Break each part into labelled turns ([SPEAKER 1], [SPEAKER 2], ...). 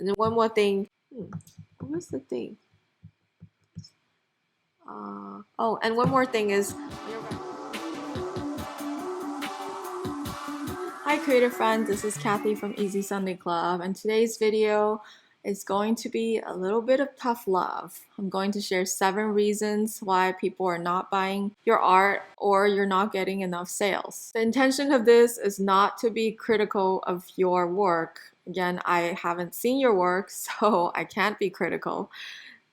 [SPEAKER 1] And then one more thing. What was the thing? Oh, and one more thing is, hi creator friends, this is Kathy from Easy Sunday Club, and today's video is going to be a little bit of tough love. I'm going to share 7 reasons why people are not buying your art or you're not getting enough sales. The intention of this is not to be critical of your work. Again, I haven't seen your work, so I can't be critical.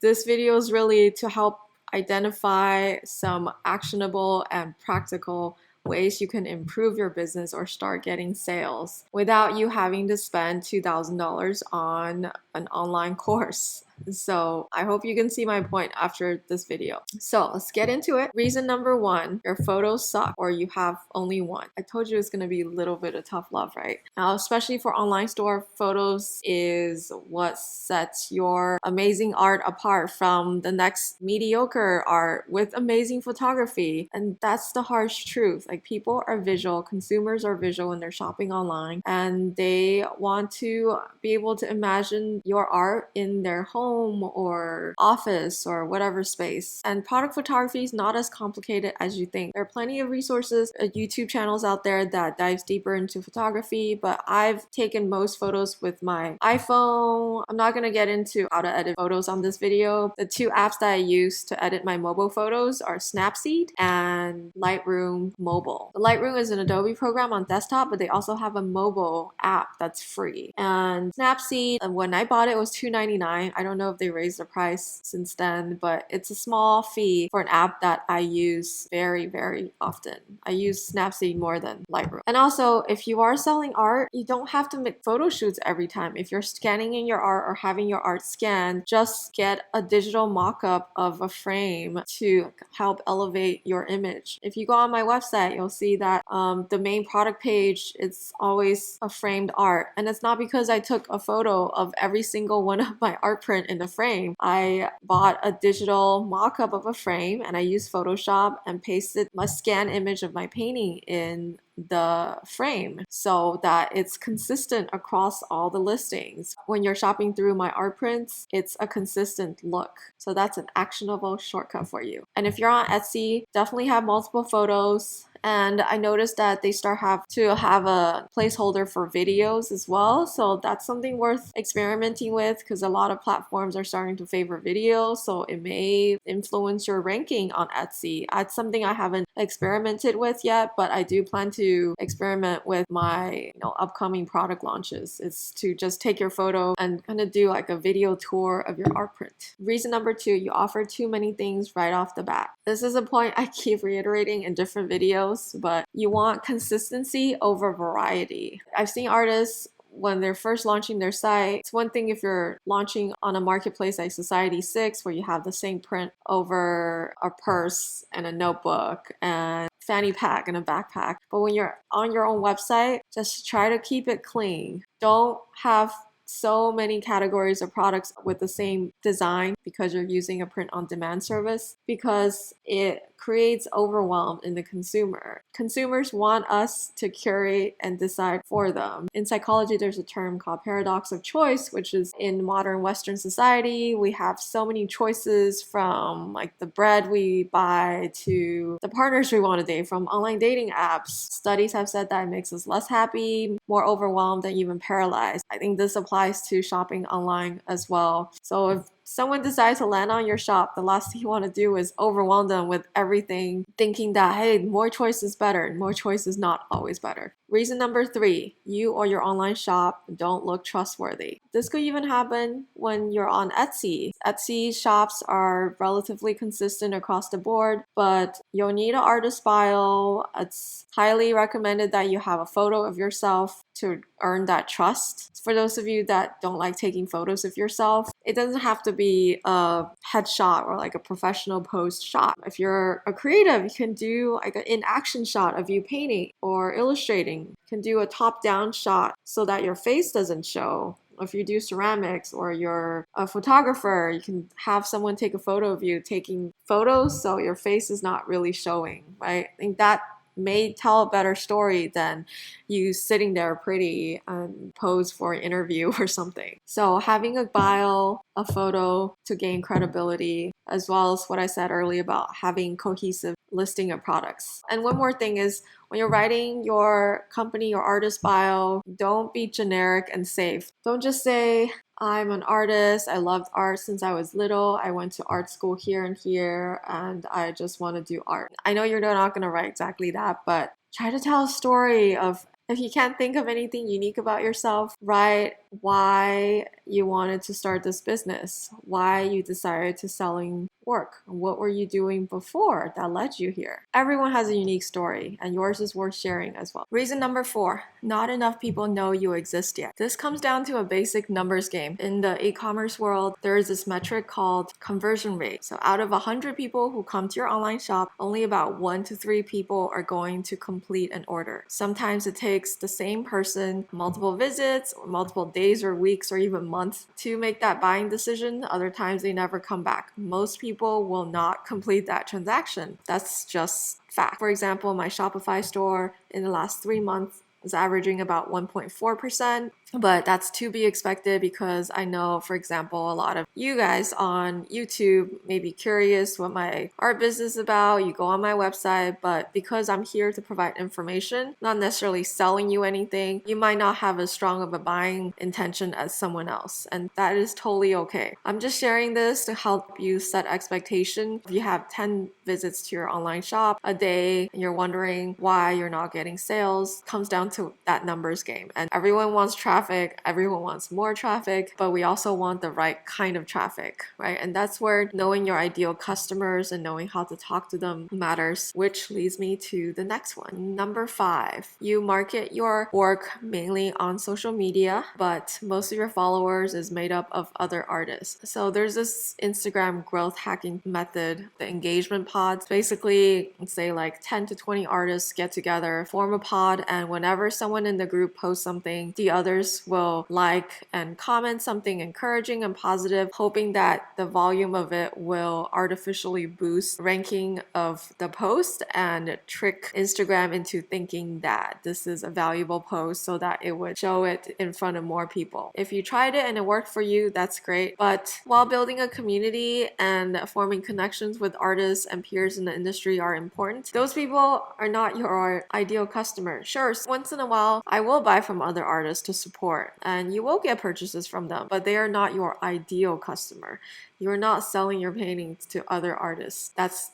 [SPEAKER 1] This video is really to help identify some actionable and practical ways you can improve your business or start getting sales without you having to spend $2,000 on an online course. So I hope you can see my point after this video. So let's get into it. Reason number 1, your photos suck or you have only one. I told you it's going to be a little bit of tough love, right? Now, especially for online store, photos is what sets your amazing art apart from the next mediocre art with amazing photography. And that's the harsh truth. Like, people are visual, consumers are visual when they're shopping online, and they want to be able to imagine your art in their home or office or whatever space. And product photography is not as complicated as you think. There are plenty of resources, YouTube channels out there that dives deeper into photography, but I've taken most photos with my iPhone. I'm not gonna get into how to edit photos on this video. The 2 apps that I use to edit my mobile photos are Snapseed and Lightroom Mobile. The Lightroom is an Adobe program on desktop, but they also have a mobile app that's free. And Snapseed, when I bought it was $2.99. I don't know if they raised the price since then, but it's a small fee for an app that I use very, very often. I use Snapseed more than Lightroom. And also, if you are selling art, you don't have to make photo shoots every time. If you're scanning in your art or having your art scanned, just get a digital mock-up of a frame to help elevate your image. If you go on my website, you'll see that the main product page, it's always a framed art. And it's not because I took a photo of every single one of my art print in the frame. I bought a digital mock-up of a frame and I used Photoshop and pasted my scanned image of my painting in the frame so that it's consistent across all the listings. When you're shopping through my art prints, it's a consistent look. So that's an actionable shortcut for you. And if you're on Etsy, definitely have multiple photos. And I noticed that they start to have a placeholder for videos as well. So that's something worth experimenting with because a lot of platforms are starting to favor video. So it may influence your ranking on Etsy. That's something I haven't experimented with yet, but I do plan to experiment with my upcoming product launches. It's to just take your photo and kind of do like a video tour of your art print. Reason number 2, you offer too many things right off the bat. This is a point I keep reiterating in different videos, but you want consistency over variety. I've seen artists when they're first launching their site. It's one thing if you're launching on a marketplace like Society6 where you have the same print over a purse and a notebook and fanny pack and a backpack. But when you're on your own website, just try to keep it clean. Don't have so many categories of products with the same design because you're using a print-on-demand service, because it creates overwhelm in the consumer. Consumers want us to curate and decide for them. In psychology, there's a term called paradox of choice, which is in modern Western society, we have so many choices from like the bread we buy to the partners we want to date, from online dating apps. Studies have said that it makes us less happy, more overwhelmed, and even paralyzed. I think this applies to shopping online as well. So if someone decides to land on your shop, the last thing you want to do is overwhelm them with everything, thinking that, hey, more choice is better. More choice is not always better. Reason number 3, you or your online shop don't look trustworthy. This could even happen when you're on Etsy. Etsy shops are relatively consistent across the board, but you'll need an artist file. It's highly recommended that you have a photo of yourself to earn that trust. For those of you that don't like taking photos of yourself, it doesn't have to be a headshot or like a professional post shot. If you're a creative, you can do like an in-action shot of you painting or illustrating. You can do a top-down shot so that your face doesn't show. If you do ceramics or you're a photographer, you can have someone take a photo of you taking photos so your face is not really showing, right? I think that may tell a better story than you sitting there pretty and pose for an interview or something. So having a bio, a photo to gain credibility, as well as what I said earlier about having cohesive listing of products. And one more thing is when you're writing your company or artist bio, don't be generic and safe. Don't just say, I'm an artist. I loved art since I was little. I went to art school here and here, and I just want to do art. I know you're not going to write exactly that, but try to tell a story of, if you can't think of anything unique about yourself, write why you wanted to start this business, why you decided to selling work, what were you doing before that led you here. Everyone has a unique story, and yours is worth sharing as well. Reason number 4, not enough people know you exist yet. This comes down to a basic numbers game. In the e-commerce world, there is this metric called conversion rate. So out of 100 people who come to your online shop, only about 1 to 3 people are going to complete an order. Sometimes it takes the same person multiple visits or multiple days or weeks or even months to make that buying decision. Other times they never come back. Most people will not complete that transaction. That's just fact. For example, my Shopify store in the last 3 months is averaging about 1.4%. But that's to be expected because I know, for example, a lot of you guys on YouTube may be curious what my art business is about. You go on my website, but because I'm here to provide information, not necessarily selling you anything, you might not have as strong of a buying intention as someone else. And that is totally okay. I'm just sharing this to help you set expectation. If you have 10 visits to your online shop a day and you're wondering why you're not getting sales, it comes down to that numbers game. And everyone wants traffic, everyone wants more traffic, but we also want the right kind of traffic, right? And that's where knowing your ideal customers and knowing how to talk to them matters, which leads me to the next one. Number 5, you market your work mainly on social media, but most of your followers is made up of other artists. So there's this Instagram growth hacking method, the engagement pods. Basically, say like 10 to 20 artists get together, form a pod, and whenever someone in the group posts something, the others will like and comment something encouraging and positive, hoping that the volume of it will artificially boost ranking of the post and trick Instagram into thinking that this is a valuable post so that it would show it in front of more people. If you tried it and it worked for you, that's great. But while building a community and forming connections with artists and peers in the industry are important, those people are not your ideal customer. Sure, once in a while, I will buy from other artists to support, and you will get purchases from them, but they are not your ideal customer. You're not selling your paintings to other artists. That's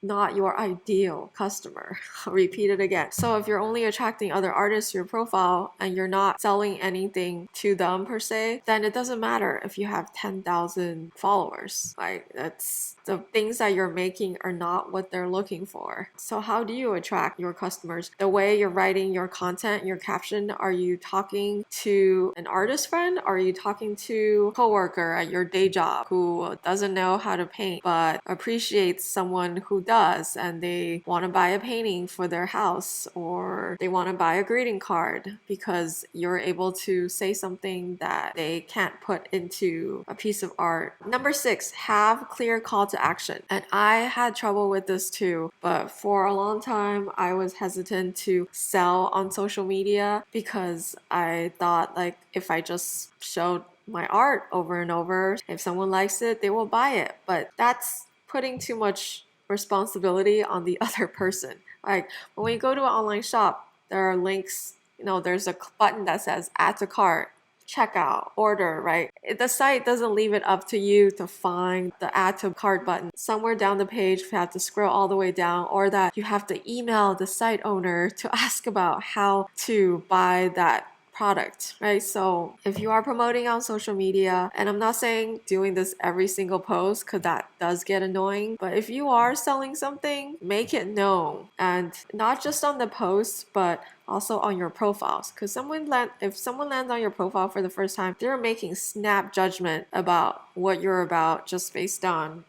[SPEAKER 1] not your ideal customer. I'll repeat it again. So if you're only attracting other artists to your profile and you're not selling anything to them per se, then it doesn't matter if you have 10,000 followers. Like, that's the things that you're making are not what they're looking for. So how do you attract your customers? The way you're writing your content, your caption, are you talking to an artist friend? Are you talking to a coworker at your day job who doesn't know how to paint but appreciates someone who does, and they want to buy a painting for their house, or they want to buy a greeting card because you're able to say something that they can't put into a piece of art? Number 6, have clear call to action. And I had trouble with this too, but for a long time I was hesitant to sell on social media because I thought, like, if I just showed my art over and over, if someone likes it, they will buy it. But that's putting too much responsibility on the other person. Like, when you go to an online shop, there are links, there's a button that says add to cart, checkout, order, right? The site doesn't leave it up to you to find the add to cart button. Somewhere down the page, you have to scroll all the way down, or that you have to email the site owner to ask about how to buy that product, right? So if you are promoting on social media, and I'm not saying doing this every single post because that does get annoying, but if you are selling something, make it known, and not just on the post, but also on your profiles. Because if someone lands on your profile for the first time, they're making snap judgment about what you're about just based on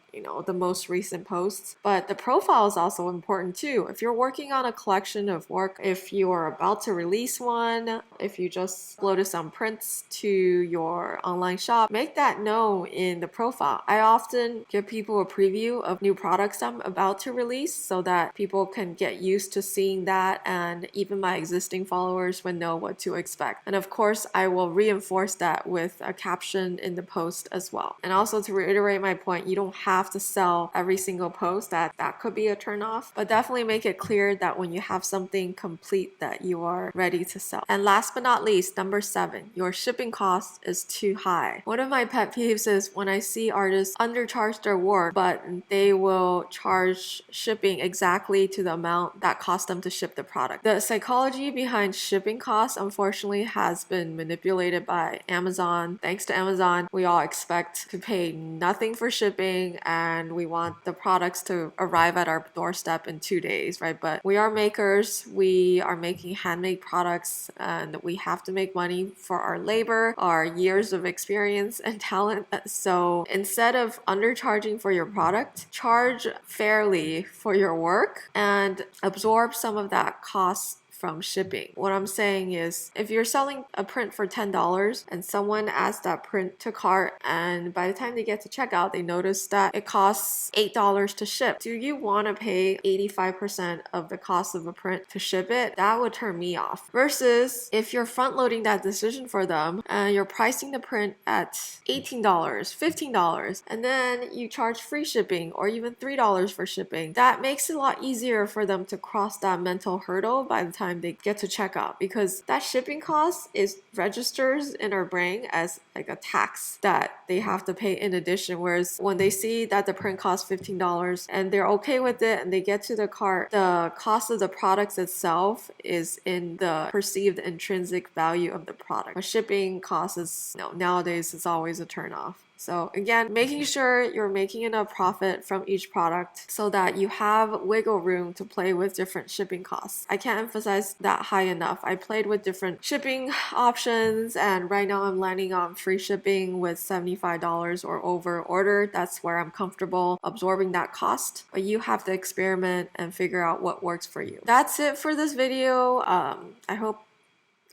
[SPEAKER 1] the most recent posts. But the profile is also important too. If you're working on a collection of work, if you're about to release one, if you just uploaded some prints to your online shop, make that known in the profile. I often give people a preview of new products I'm about to release so that people can get used to seeing that, and even my existing followers would know what to expect. And of course, I will reinforce that with a caption in the post as well. And also, to reiterate my point, you don't have to sell every single post. That could be a turn off, but definitely make it clear that when you have something complete that you are ready to sell. And last but not least, number 7, your shipping cost is too high. One of my pet peeves is when I see artists undercharge their work, but they will charge shipping exactly to the amount that cost them to ship the product. The psychology behind shipping costs, unfortunately, has been manipulated by Amazon. Thanks to Amazon, we all expect to pay nothing for shipping, and we want the products to arrive at our doorstep in 2 days, right? But we are makers, we are making handmade products, and we have to make money for our labor, our years of experience and talent. So instead of undercharging for your product, charge fairly for your work and absorb some of that cost from shipping. What I'm saying is, if you're selling a print for $10 and someone adds that print to cart, and by the time they get to checkout, they notice that it costs $8 to ship, do you want to pay 85% of the cost of a print to ship it? That would turn me off. Versus if you're front loading that decision for them and you're pricing the print at $18, $15, and then you charge free shipping or even $3 for shipping, that makes it a lot easier for them to cross that mental hurdle by the time they get to checkout, because that shipping cost registers in our brain as like a tax that they have to pay in addition. Whereas when they see that the print costs $15 and they're okay with it and they get to the cart, the cost of the products itself is in the perceived intrinsic value of the product. But shipping cost is, nowadays is always a turn off. So again, making sure you're making enough profit from each product so that you have wiggle room to play with different shipping costs. I can't emphasize that high enough. I played with different shipping options, and right now I'm landing on free shipping with $75 or over order. That's where I'm comfortable absorbing that cost. But you have to experiment and figure out what works for you. That's it for this video. I hope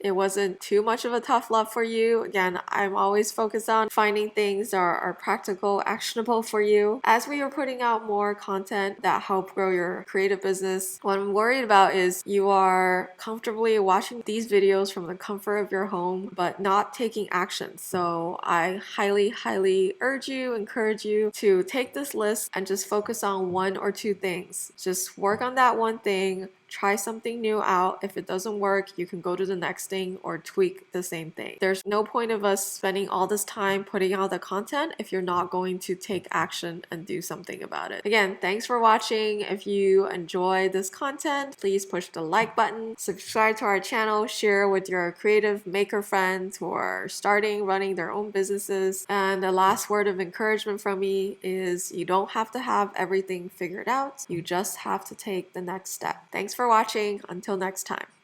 [SPEAKER 1] it wasn't too much of a tough love for you. Again, I'm always focused on finding things that are practical, actionable for you. As we are putting out more content that help grow your creative business, what I'm worried about is you are comfortably watching these videos from the comfort of your home, but not taking action. So I highly, highly encourage you to take this list and just focus on 1 or 2 things. Just work on that one thing. Try something new out. If it doesn't work, you can go to the next thing or tweak the same thing. There's no point of us spending all this time putting out the content if you're not going to take action and do something about it. Again, thanks for watching. If you enjoy this content, please push the like button, subscribe to our channel, share with your creative maker friends who are running their own businesses. And the last word of encouragement from me is you don't have to have everything figured out. You just have to take the next step. Thanks for watching. Until next time.